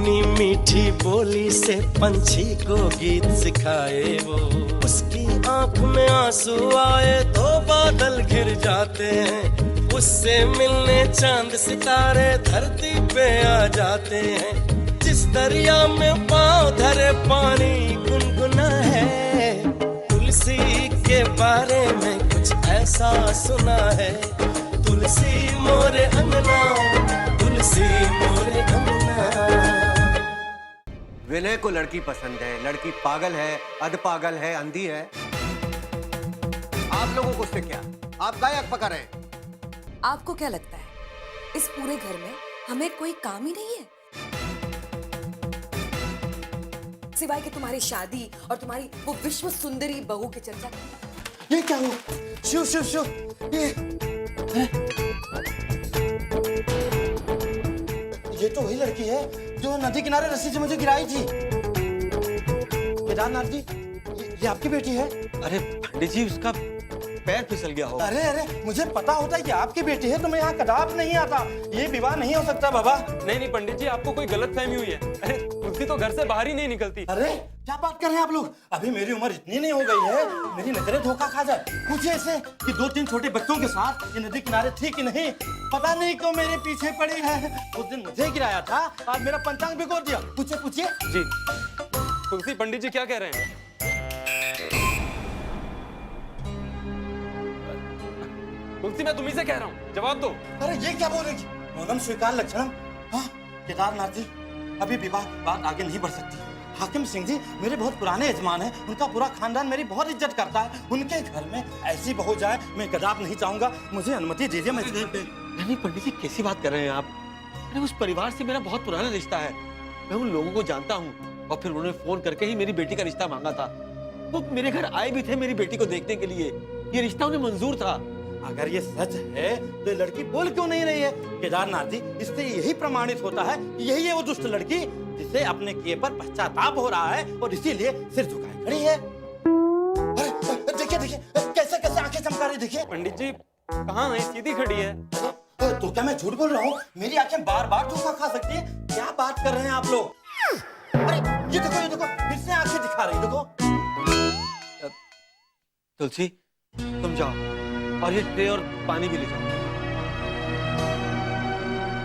अपनी मीठी बोली से पंछी को गीत सिखाए वो। उसकी आंख में आंसू आए तो बादल घिर जाते हैं, उससे मिलने चांद सितारे धरती पे आ जाते हैं। जिस दरिया में पांव धरे पानी गुनगुना है, तुलसी के बारे में कुछ ऐसा सुना है। तुलसी मोरे अंगना, तुलसी मोरे अंगना। विनय को लड़की पसंद है, लड़की पागल है, अध पागल है, अंधी है। आप लोगों को उससे क्या? आप गायक पका रहे हैं। आपको क्या लगता है इस पूरे घर में हमें कोई काम ही नहीं है सिवाय कि तुम्हारी शादी और तुम्हारी वो विश्व सुंदरी बहू की चर्चा करना? ये क्या हुआ? शिव शिव शिव, ये तो वही लड़की है जो नदी किनारे रस्सी से मुझे गिराई थी। केदारनाथ जी, ये आपकी बेटी है? अरे पंडित जी, उसका पैर फिसल गया होगा। अरे अरे, मुझे पता होता है कि आपकी बेटी है तो मैं यहाँ कदाप नहीं आता। ये विवाह नहीं हो सकता बाबा। नहीं पंडित जी, आपको कोई गलतफहमी हुई है। अरे तुलसी तो घर से बाहर ही नहीं निकलती। अरे क्या बात कर रहे हैं आप लोग? अभी मेरी उम्र इतनी नहीं हो गई है, मेरी नजरें धोखा खा जाए। पूछे ऐसे कि 2-3 छोटे बच्चों के साथ ये नदी किनारे थी कि नहीं, पता नहीं क्यों मेरे पीछे पड़ी है। उस दिन मुझे गिराया था, आज मेरा पंचांग भिगो दिया। पूछे पूछिए जी। तुलसी, पंडित जी क्या कह रहे हैं? तुलसी, मैं तुम्ही से कह रहा हूँ, जवाब दो। अरे ये क्या बोलेगी? मौनम स्वीकार लक्षणम। हाँ केदारनाथ जी, अभी विवाह की बात आगे नहीं बढ़ सकती। हाकिम सिंह जी मेरे बहुत पुराने यजमान हैं, उनका पूरा खानदान मेरी बहुत इज्जत करता है। उनके घर में ऐसी बहू जाए मैं कदाप नहीं चाहूंगा। मुझे अनुमति दीजिए। मैं नहीं पंडित जी, कैसी बात कर रहे हैं आप? अरे उस परिवार से मेरा बहुत पुराना रिश्ता है, मैं उन लोगों को जानता हूँ। और फिर उन्होंने फोन करके ही मेरी बेटी का रिश्ता मांगा था। वो मेरे घर आए भी थे मेरी बेटी को देखने के लिए। ये रिश्ता उन्हें मंजूर था। अगर ये सच है तो ये लड़की बोल क्यों नहीं रही है? केदारनाथ जी, इससे यही प्रमाणित होता है कि यही है वो दुष्ट लड़की जिसे अपने किए पर पश्चाताप हो रहा है और इसीलिए सिर झुकाए खड़ी है। अरे देखिए देखिए कैसे कैसे आंखें चमका रही, देखिए। पंडित जी कहाँ है? सीधी खड़ी है। तो क्या मैं झूठ बोल रहा हूँ? मेरी आंखें बार बार धोखा खा सकती है। क्या बात कर रहे हैं आप लोग? अरे ये देखो फिर से आंखें दिखा रही, देखो। तुलसी तुम जाओ और ये ट्रे और पानी भी ले जाओ।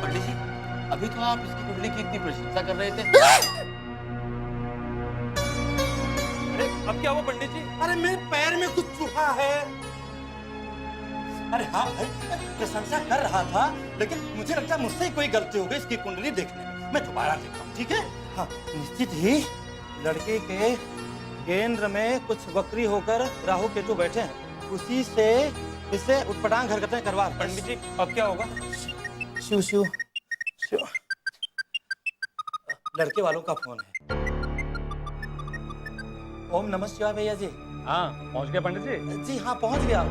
पंडित जी, अभी तो आप इसकी कुंडली की इतनी प्रशंसा कर रहे थे। अरे अब क्या हुआ पंडित जी? अरे मेरे पैर में कुछ चुभा है। अरे हाँ भाई, प्रशंसा कर रहा था, लेकिन मुझे लगता है मुझसे कोई गलती हो गई इसकी कुंडली देखने में। मैं दोबारा देखता हूँ, ठीक है? हाँ, निश्चित ही लड़के के केंद्र में कुछ वक्री होकर राहु केतु बैठे हैं, उसी से इसे उटपटांग हरकतें करवा। पंडित जी अब क्या होगा? शिव शिव शिव, लड़के वालों का फोन है। ओम नमः शिवाय भैया जी। हाँ पहुँच गया पंडित जी? जी हाँ पहुंच गया,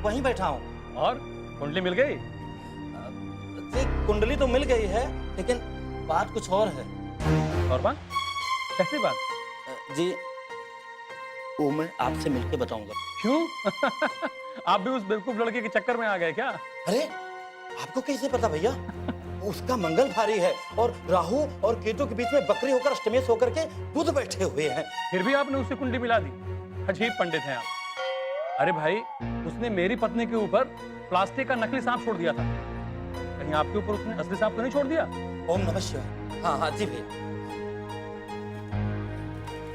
वहीं बैठा हूँ। और कुंडली मिल गई? जी कुंडली तो मिल गई है, लेकिन बात कुछ और है। और बात? कैसी बात? जी वो मैं आपसे मिलके बताऊंगा। क्यों? आप भी उस बेवकूफ लड़के के चक्कर में आ गए क्या? अरे आपको कैसे पता भैया? उसका मंगल भारी है और राहु और केतु के बीच में बकरी होकर अष्टमेश होकर के बुध बैठे हुए हैं। फिर भी आपने उससे कुंडली मिला दी? अजीब पंडित हैं आप। अरे भाई, उसने मेरी पत्नी के ऊपर प्लास्टिक का नकली सांप छोड़ दिया था, कहीं आपके ऊपर उसने असली सांप तो नहीं छोड़ दिया? ओम नमः शिवाय। हाँ हाँ जी भैया।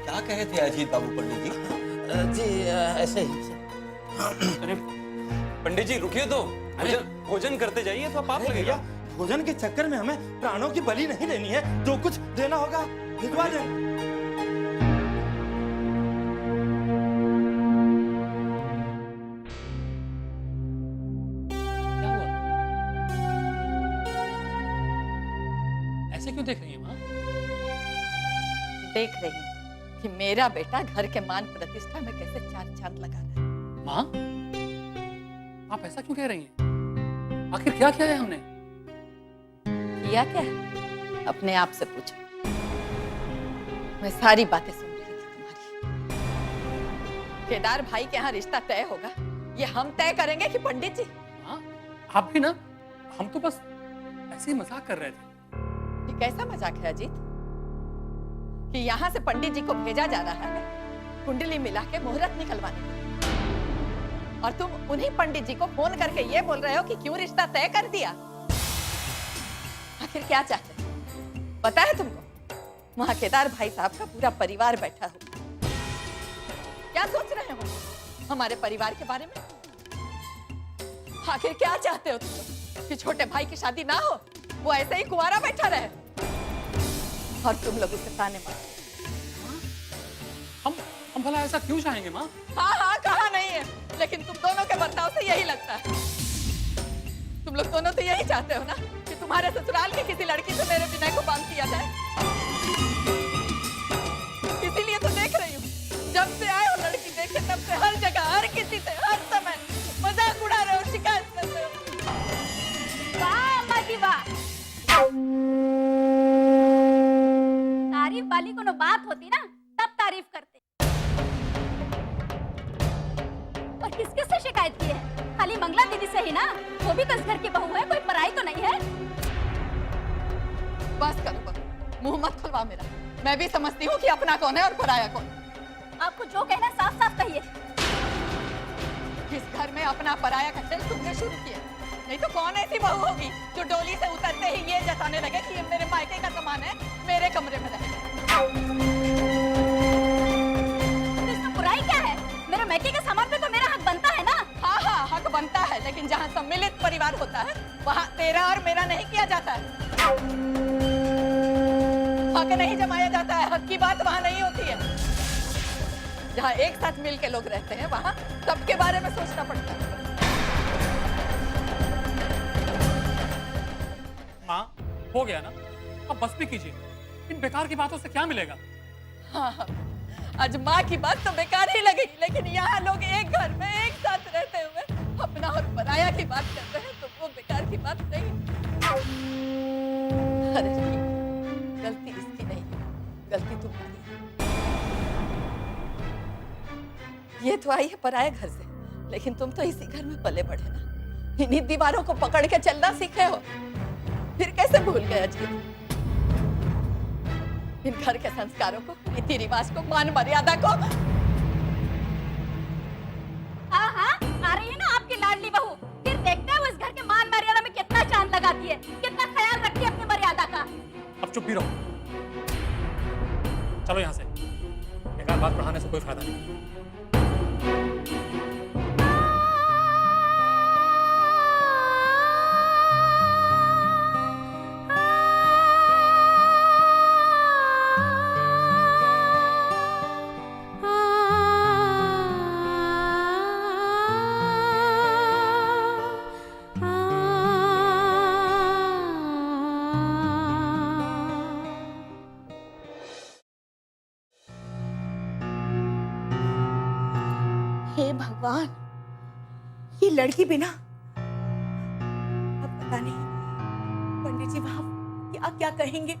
क्या कहे थे अजीत बाबू पंडित जी? जी ऐसे ही। अरे पंडित जी रुकिए तो, भोजन करते जाइए तो पाप लगेगा। भोजन के चक्कर में हमें प्राणों की बलि नहीं देनी है, जो कुछ देना होगा भिजवा दें। ऐसे क्यों देख रही हैं माँ? देख रही हूँ कि मेरा बेटा घर के मान प्रतिष्ठा में कैसे चार चांद लगा रहा है। माँ, आप ऐसा क्यों कह रही हैं? आखिर क्या किया है हमने? किया क्या है? अपने आप से पूछो। मैं सारी बातें सुन रही थी तुम्हारी। केदार भाई के यहाँ रिश्ता तय होगा, ये हम तय करेंगे कि पंडित जी? हाँ, आप भी ना, हम तो बस ऐसे ही मजाक कर रहे थे। ये कैसा मजाक है अजीत? कि यहाँ से पंडित जी को भेजा जा रहा है कुंडली मिला के मुहूर्त निकलवाने के लिए। और तुम उन्हीं पंडित जी को फोन करके ये बोल रहे हो कि क्यों रिश्ता तय कर दिया। आखिर क्या चाहते हो? पता है तुमको वहां केदार भाई साहब का पूरा परिवार बैठा हो। क्या सोच रहे हो हमारे परिवार के बारे में? आखिर क्या चाहते हो तुम? कि छोटे भाई की शादी ना हो, वो ऐसे ही कुंवारा बैठा रहे और तुम लोग उसे ताने मारो। हम भला ऐसा क्यों चाहेंगे माँ? हाँ हाँ कहा नहीं है, लेकिन तुम दोनों के बर्ताव से यही लगता है। तुम लोग दोनों तो यही चाहते हो ना कि तुम्हारे ससुराल की किसी लड़की से मेरे विनय को बांध दिया जाए। इसीलिए तो देख रही हूँ, जब से आए हो लड़की देखे तब से हर जगह हर किसी से हर समय मजाक उड़ा रहे हो, शिकायत कर रहे हो। वाह अम्मा जी वाह, तारीफ वाली कोनो बात होती ना तब तारीफ करते। और किस किस से शिकायत की है? खाली मंगला दीदी से ही ना? वो भी तो इस घर की बहू है, कोई पराई तो नहीं है। बस करो बस, मुंह मत खुलवा मेरा। मैं भी समझती हूँ कि अपना कौन है और पराया कौन। आपको जो कहना है साफ साफ कहिए। इस घर में अपना पराया का खेल तुमने शुरू किया, नहीं तो कौन ऐसी बहू होगी जो डोली से उतरते ही ये जताने लगे कि ये मेरे मायके का सामान है, मेरे कमरे में रहे। तो इसमें बुराई क्या है? मेरे मायके के सामान पे तो मेरा हक बनता है ना। हाँ हाँ हक बनता है, लेकिन जहाँ सम्मिलित परिवार होता है वहाँ तेरा और मेरा नहीं किया जाता है। हक नहीं जमाया जाता है, हक की बात वहाँ नहीं होती है। जहाँ एक साथ मिल के लोग रहते हैं वहाँ सबके बारे में सोचना पड़ता है। माँ हो गया ना, अब बस भी कीजिए। इन बेकार की बातों से क्या मिलेगा? हाँ हाँ, आज माँ की बात तो बेकार ही लगेगी, लेकिन यहाँ लोग एक घर में एक साथ रहते हुए अपना और पराया की बात करते हैं तो वो बेकार की बात नहीं। अरे गलती इसकी नहीं, गलती तुम्हारी है। ये तो आई है पराये घर से, लेकिन तुम तो इसी घर में पले बढ़े ना। इन्हीं दीवारों को पकड़ के चलना सीखे हो, फिर कैसे भूल गए अजीत इन घर के संस्कारों को, रीति रिवाज को, मान मर्यादा को? हाँ हाँ आ रही है ना आपकी लाडली बहू। फिर देखते हैं वो इस घर के मान मर्यादा में कितना चांद लगाती है, कितना ख्याल रखती है अपनी मर्यादा का। अब चुप भी रहो, चलो यहाँ से। बेकार बात पढ़ाने से कोई फायदा नहीं। हे भगवान, ये लड़की बिना, अब पता नहीं पंडित जी वहां क्या क्या कहेंगे।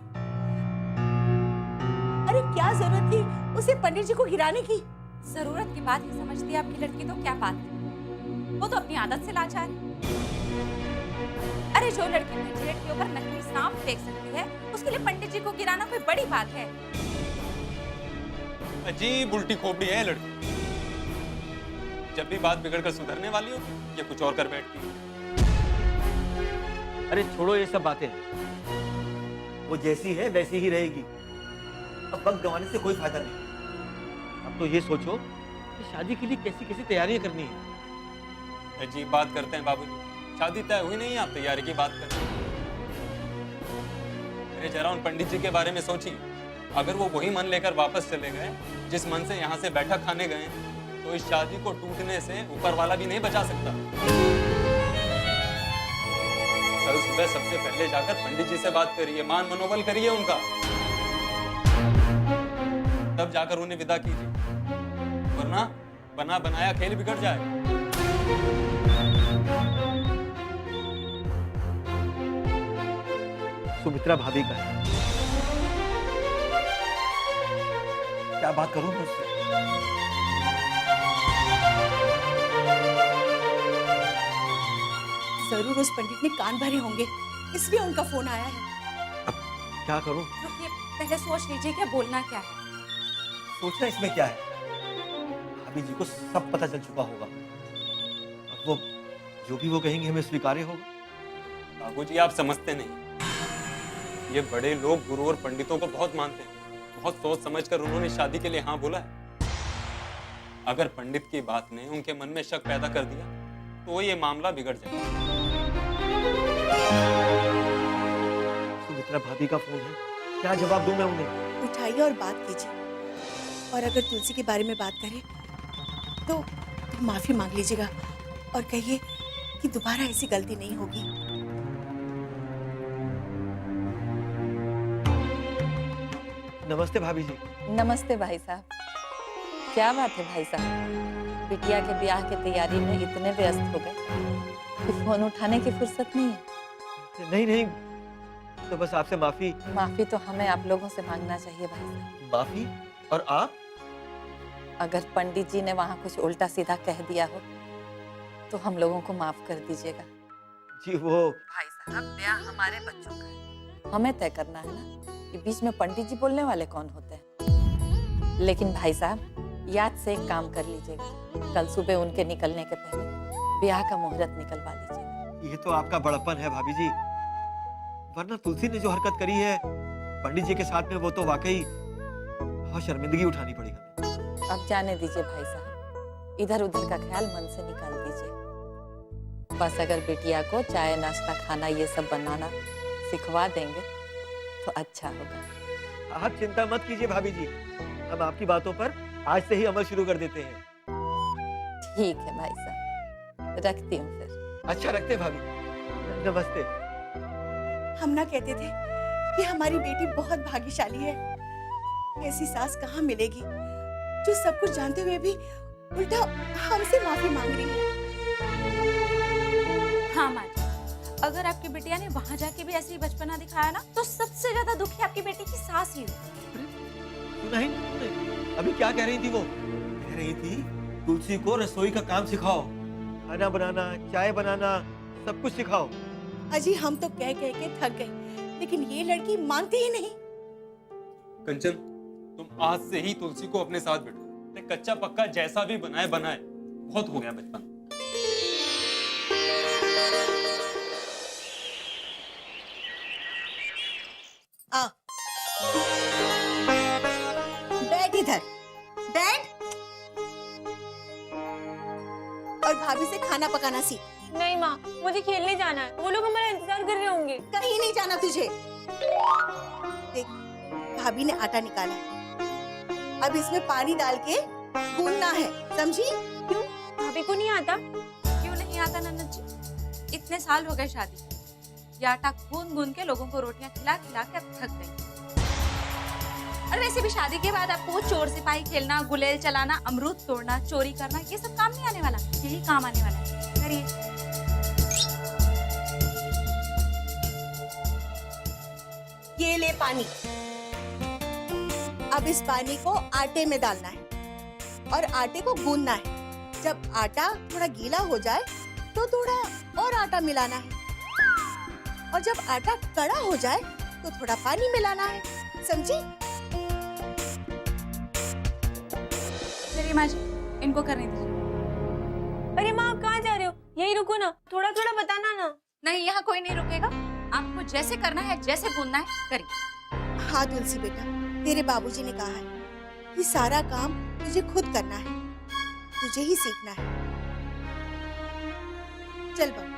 अरे क्या जरूरत थी उसे पंडित जी को गिराने की? जरूरत की बात ही समझती है आपकी लड़की तो क्या बात है? वो तो अपनी आदत से लाचार है। अरे जो लड़की अपने जेठ के ऊपर नकली सांप फेंक सकती है, उसके लिए पंडित जी को गिराना कोई बड़ी बात है? अजीब उल्टी खोपड़ी है लड़की। जब भी बात बिगड़कर सुधरने वाली हो ये कुछ और कर बैठती है। अरे छोड़ो ये सब बातें, वो जैसी है वैसी ही रहेगी। अब वक्त गंवाने से कोई फायदा नहीं। अब तो ये सोचो कि शादी के लिए कैसी कैसी तैयारियां करनी है। अजीब बात करते हैं बाबूजी, शादी तय हुई नहीं, आप तैयारी की बात करते हैं। अरे जरा उन पंडित जी के बारे में सोचिए, अगर वो वही मन लेकर वापस चले गए जिस मन से यहाँ से बैठक खाने गए, तो इस शादी को टूटने से ऊपर वाला भी नहीं बचा सकता। कल सुबह सबसे पहले जाकर पंडित जी से बात करिए, मान मनोबल करिए उनका, तब जाकर उन्हें विदा कीजिए, वरना बना बनाया खेल बिगड़ जाए। सुमित्रा भाभी का है, क्या बात करूं मैं उससे? जरूर उस पंडित ने कान भरे होंगे, इसलिए उनका फोन आया है। अब क्या करूं? रुकिए, पहले सोच लीजिए कि बोलना क्या है। सोचना इसमें क्या है? भाभी जी को सब पता चल चुका होगा। अब वो जो भी वो कहेंगे हमें स्वीकार्य होगा। बाबूजी आप समझते नहीं, ये बड़े लोग गुरु और पंडितों को बहुत मानते हैं। बहुत सोच समझकर उन्होंने शादी के लिए हाँ बोला है। अगर पंडित की बात ने उनके मन में शक पैदा कर दिया तो ये मामला बिगड़ जाएगा। सुमित्रा भाभी का फोन है, क्या जवाब दूं मैं उन्हें? उठाइए और बात कीजिए। और अगर तुलसी के बारे में बात करें तो माफी मांग लीजिएगा और कहिए कि दोबारा ऐसी गलती नहीं होगी। नमस्ते भाभी जी। नमस्ते भाई साहब। क्या बात है भाई साहब, बिटिया के ब्याह की तैयारी में इतने व्यस्त हो गए कि फोन उठाने की फुर्सत नहीं है। नहीं नहीं, तो बस आपसे माफी। माफी तो हमें आप लोगों से मांगना चाहिए भाई साहब। माफी? और आप? अगर पंडित जी ने वहाँ कुछ उल्टा सीधा कह दिया हो तो हम लोगों को माफ कर दीजिएगा। जी वो भाई साहब, ब्याह हमारे बच्चों का है, हमें तय करना है ना। ये बीच में पंडित जी बोलने वाले कौन होते हैं? लेकिन भाई साहब, याद से एक काम कर लीजिएगा, कल सुबह उनके निकलने के पहले ब्याह का मुहूर्त निकलवा लीजिएगा। ये तो आपका बड़प्पन है भाभी जी, वरना तुलसी ने जो हरकत करी है पंडित जी के साथ में, वो तो वाकई बहुत शर्मिंदगी उठानी पड़ी हमें। अब जाने दीजिए भाई साहब, इधर उधर का ख्याल मन से निकाल दीजिए। बस अगर बिटिया को चाय नाश्ता खाना ये सब बनाना सिखवा देंगे तो अच्छा होगा। आप चिंता मत कीजिए भाभी जी, हम आपकी बातों पर आज से ही अमल शुरू कर देते हैं। ठीक है भाई साहब, रखती हूँ फिर। अच्छा रखते भाभी, नमस्ते। हम ना कहते थे कि हमारी बेटी बहुत भाग्यशाली है। ऐसी सास कहाँ मिलेगी जो सब कुछ जानते हुए भी उल्टा हमसे माफी मांग रही है। हाँ माँ जी, अगर आपकी बिटिया ने वहाँ जाके भी ऐसे ही बचपना दिखाया ना तो सबसे ज्यादा दुखी आपकी बेटी की सास ही होगी। सुना ही नहीं, अभी क्या कह रही थी वो? कह रही थी तुलसी को रसोई का काम सिखाओ, खाना बनाना, चाय बनाना, सब कुछ सिखाओ। अजी हम तो कह कह के थक गए, लेकिन ये लड़की मानती ही नहीं। कंचन, तुम आज से ही तुलसी को अपने साथ बैठो। कच्चा पक्का जैसा भी बनाए बनाए, बहुत हो गया बचपन। आ बैठ इधर, बैठ और भाभी से खाना पकाना सीख। नहीं माँ, मुझे खेलने जाना है, वो लोग हमारा इंतजार कर रहे होंगे। कहीं नहीं जाना तुझे। देख, भाभी ने आटा निकाला है, अब इसमें पानी डाल के गूंदना है, समझी? क्यों, भाभी को नहीं आता? क्यों नहीं आता ननद जी? इतने साल हो गए शादी, ये आटा गूंद गूंद के लोगों को रोटियां खिला खिला के अब थक गई। और वैसे भी शादी के बाद आपको चोर सिपाही खेलना, गुलेल चलाना, अमरूद तोड़ना, चोरी करना, ये सब काम नहीं आने वाला, यही काम आने वाला है। करिए। ये ले पानी, अब इस पानी को आटे में डालना है और आटे को गूंदना है। जब आटा थोड़ा गीला हो जाए तो थोड़ा और आटा मिलाना है और जब आटा कड़ा हो जाए तो थोड़ा पानी मिलाना है, समझी? चलिए माँ जी, इनको करने दीजिए। अरे माँ, आप कहाँ जा रहे हो? यही रुको ना, थोड़ा थोड़ा बताना ना। नहीं, यहाँ कोई नहीं रुकेगा, आपको जैसे करना है, जैसे गूंदना है, करिए। हाँ तुलसी बेटा, तेरे बाबूजी ने कहा है कि सारा काम तुझे खुद करना है, तुझे ही सीखना है। चल बाबू।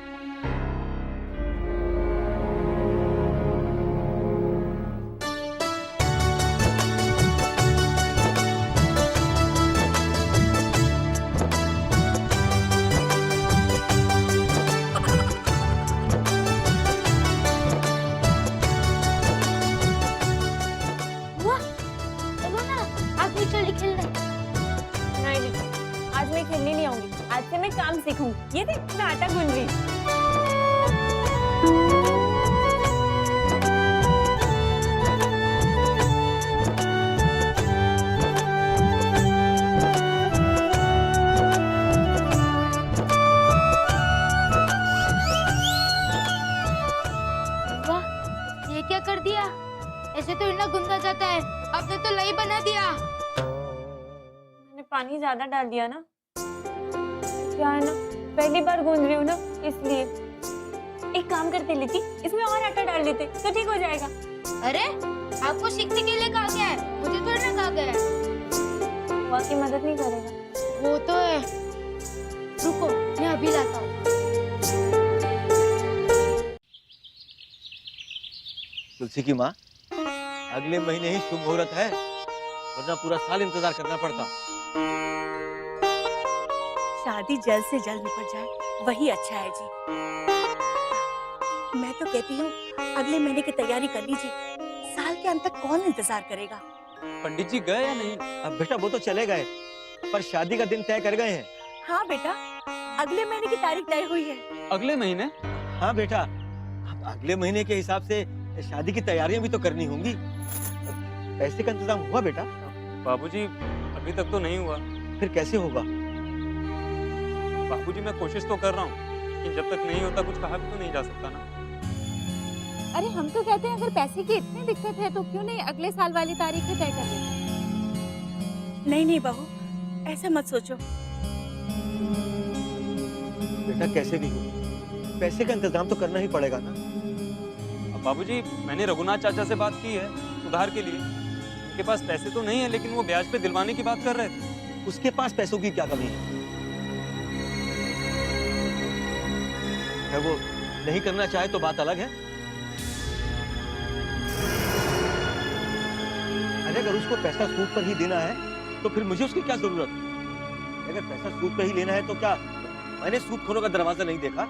नहीं दीदी, आज मैं खेलने नहीं आऊंगी, आज से मैं काम सीखूंगी। ये देख, मैं आटा गूंद रही हूँ। वाह, ये क्या कर दिया? ऐसे तो इतना गंदा जाता है, आपने तो लई बना दिया। मैंने पानी ज्यादा डाल दिया ना, क्या है ना, पहली बार गूंद रही हूँ ना, इसलिए। एक काम करते लिटी, इसमें और आटा डाल देते तो ठीक हो जाएगा। अरे आपको सीखने के लिए कहा गया है, मुझे थोड़ी ना कहा गया है। बुआ की मदद नहीं करेगा? वो तो है, रुको मैं अभी लाता हूँ। तुलसी की माँ, अगले महीने ही शुभ मुहूर्त है, वरना पूरा साल इंतजार करना पड़ता। शादी जल्द से जल्द निपट जाए वही अच्छा है जी। मैं तो कहती हूँ अगले महीने की तैयारी कर लीजिए, साल के अंत तक कौन इंतजार करेगा। पंडित जी गए या नहीं? अब बेटा वो तो चले गए, पर शादी का दिन तय कर गए हैं। हाँ बेटा, अगले महीने की तारीख तय हुई है। अगले महीने? हाँ बेटा, अब अगले महीने के हिसाब से शादी की तैयारियां भी तो करनी होंगी। पैसे का इंतजाम हुआ बेटा? बाबूजी अभी तक तो नहीं हुआ। फिर कैसे होगा? बाबूजी मैं कोशिश तो कर रहा हूँ, लेकिन जब तक नहीं होता कुछ कहा भी तो नहीं जा सकता ना। अरे हम तो कहते हैं अगर पैसे की इतनी दिक्कत है तो क्यों नहीं अगले साल वाली तारीख तय कर देते। नहीं नहीं बहू, ऐसा मत सोचो। बेटा कैसे भी हो, पैसे का इंतजाम तो करना ही पड़ेगा ना। अब बाबूजी मैंने रघुनाथ चाचा से बात की है उधार के लिए। उनके पास पैसे तो नहीं है, लेकिन वो ब्याज पे दिलवाने की बात कर रहे थे। उसके पास पैसों की क्या कमी है? वो नहीं करना चाहे तो बात अलग है। अरे अगर उसको पैसा सूद पर ही देना है तो फिर मुझे उसकी क्या जरूरत है? अगर पैसा सूद पर ही लेना है तो क्या मैंने सूदखोरों का दरवाजा नहीं देखा?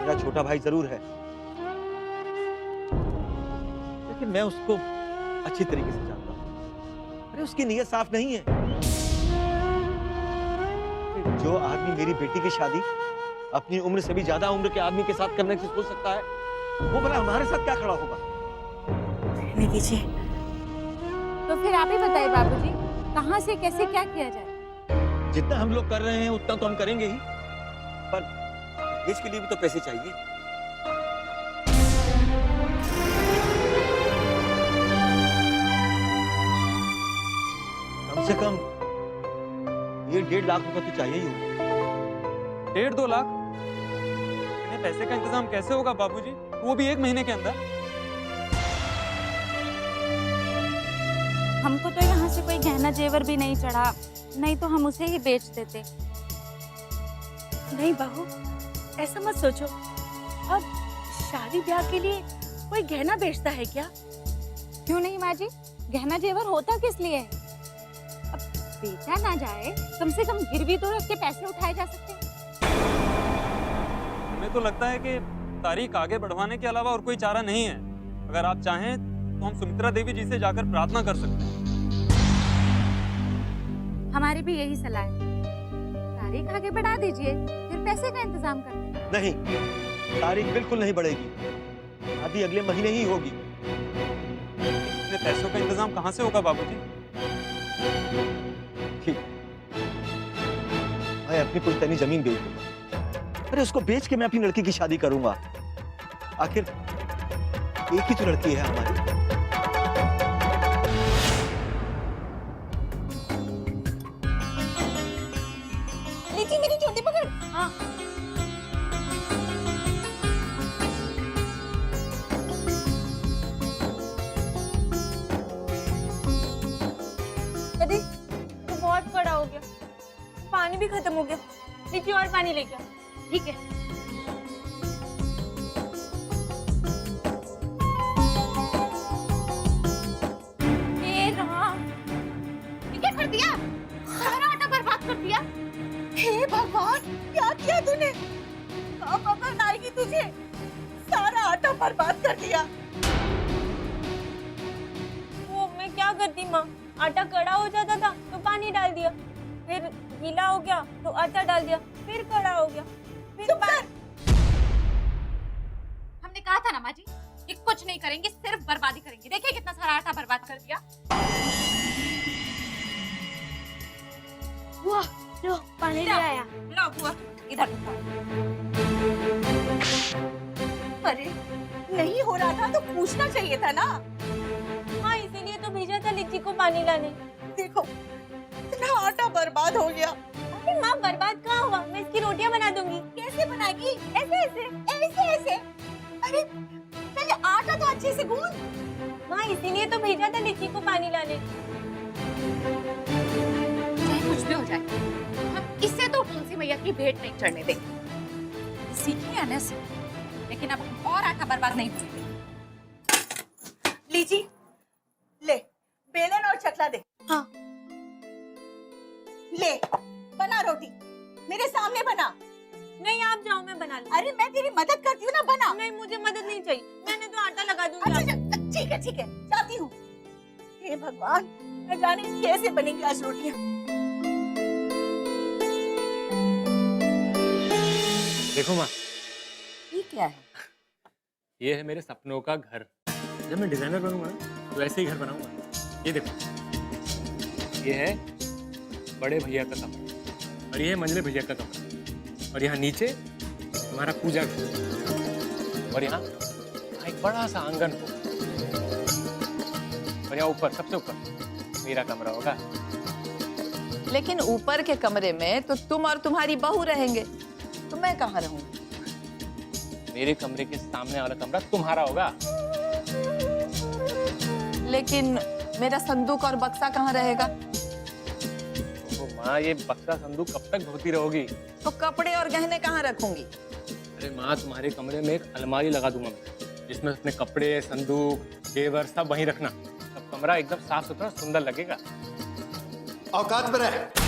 मेरा छोटा भाई जरूर है, लेकिन मैं उसको अच्छी तरीके से जानता हूं। अरे उसकी नीयत साफ नहीं है। जो आदमी मेरी बेटी की शादी अपनी उम्र से भी ज्यादा उम्र के आदमी के साथ करने की सोच सकता है, वो भला हमारे साथ क्या खड़ा होगा? रहने दीजिए। तो फिर आप ही बताइए बाबूजी, कहाँ से कैसे क्या किया जाए? जितना हम लोग कर रहे हैं उतना तो हम करेंगे ही, पर इसके लिए भी तो पैसे चाहिए। कम से कम 1.5 लाख रुपए तो चाहिए ही होगा। 1.5-2 लाख? इतने पैसे का इंतजाम कैसे होगा बाबूजी, वो भी 1 महीने के अंदर? हमको तो यहाँ से कोई गहना जेवर भी नहीं चढ़ा, नहीं तो हम उसे ही बेच देते। नहीं बहू, ऐसा मत सोचो। अब शादी ब्याह के लिए कोई गहना बेचता है क्या? क्यों नहीं माँ जी, गहना जेवर होता किस लिए है? अब बेचा ना जाए, कम से कम गिरवी तो रख के पैसे उठाए जा सकते हैं। हमें तो लगता है कि तारीख आगे बढ़वाने के अलावा और कोई चारा नहीं है। अगर आप चाहें तो हम सुमित्रा देवी जी से जाकर प्रार्थना कर सकते हैं। हमारी भी यही सलाह है, तारीख आगे बढ़ा दीजिए, फिर पैसे का इंतजाम करते हैं। नहीं, तारीख बिल्कुल नहीं बढ़ेगी, शादी अगले महीने ही होगी। इतने पैसों का इंतजाम कहाँ से होगा बाबूजी? ठीक, मैं अपनी पुश्तैनी जमीन बेच दूंगा। अरे उसको बेच के मैं अपनी लड़की की शादी करूंगा। आखिर एक ही तो लड़की है हमारी। लीची मेरी छोटी पकड़। हाँ। अरे तो बहुत कड़ा हो गया, पानी भी खत्म हो गया। लीची और पानी लेके आओ। ठीक है। क्या कर दिया? सारा आटा बर्बाद कर दिया। हे भगवान, क्या किया तूने? अब अकल आएगी तुझे? सारा आटा बर्बाद कर दिया। वो मैं क्या करती माँ, आटा कड़ा हो जाता था तो पानी डाल दिया, फिर गीला हो गया तो आटा डाल दिया, फिर कड़ा हो गया, फिर हमने कहा था ना माँ जी, ये कुछ नहीं करेंगे, सिर्फ बर्बादी करेंगे। देखिए कितना सारा आटा बर्बाद कर दिया। वाह, लो पानी ले आया। लो बुआ, इधर अरे नहीं हो रहा था तो पूछना चाहिए था ना। हाँ इसीलिए तो भेजा था लिट्टी को पानी लाने। देखो इतना आटा बर्बाद हो गया। अरे माँ बर्बाद कहाँ हुआ, मैं इसकी रोटियां बना दूंगी। कैसे बनाएगी? ऐसे ऐसे। ऐसे ऐसे? अरे पहले आटा तो अच्छे से गूंद। माँ इसीलिए तो भेजा था लिट्टी को पानी लाने। चाहे कुछ भी हो जाए, हम इससे तो तुलसी मैया की भेंट नहीं चढ़ने देंगे। सीखी है ना से, लेकिन अब हम और आटा बर्बाद नहीं होने देंगे। लीजिए, ले बेलन और चकला दे। हाँ। ले बना रोटी, मेरे सामने बना। नहीं आप जाओ, मैं बना लूँ। अरे मैं तेरी मदद करती हूँ ना, बना। नहीं मुझे मदद नहीं चाहिए, मैंने तो आटा लगा दूंगी। अच्छा ठीक है जाती हूँ। हे भगवान, न जाने कैसे बनेंगी आज रोटियां। देखो माँ, ये क्या है? ये है मेरे सपनों का घर। जब मैं डिजाइनर बनूंगा ना तो ऐसे ही घर बनाऊंगा। ये देखो, ये है बड़े भैया का कमरा और ये है मंझले भैया का कमरा और यहाँ नीचे हमारा पूजा घर और यहाँ एक बड़ा सा आंगन हो और यहाँ ऊपर सबसे ऊपर मेरा कमरा होगा। लेकिन ऊपर के कमरे में तो तुम और तुम्हारी बहू रहेंगे, तो मैं कहाँ रहूंगी? मेरे कमरे के सामने वाला कमरा तुम्हारा होगा। लेकिन मेरा संदूक और बक्सा कहाँ रहेगा? तो माँ ये बक्सा संदूक कब तक धोती रहोगी? तो कपड़े और गहने कहाँ रखूंगी? अरे माँ, तुम्हारे कमरे में एक अलमारी लगा दूंगा मैं, जिसमें अपने कपड़े, संदूक, जेवर सब वहीं रखना। तब कमरा एकदम साफ सुथरा सुंदर लगेगा। औकात में रहे।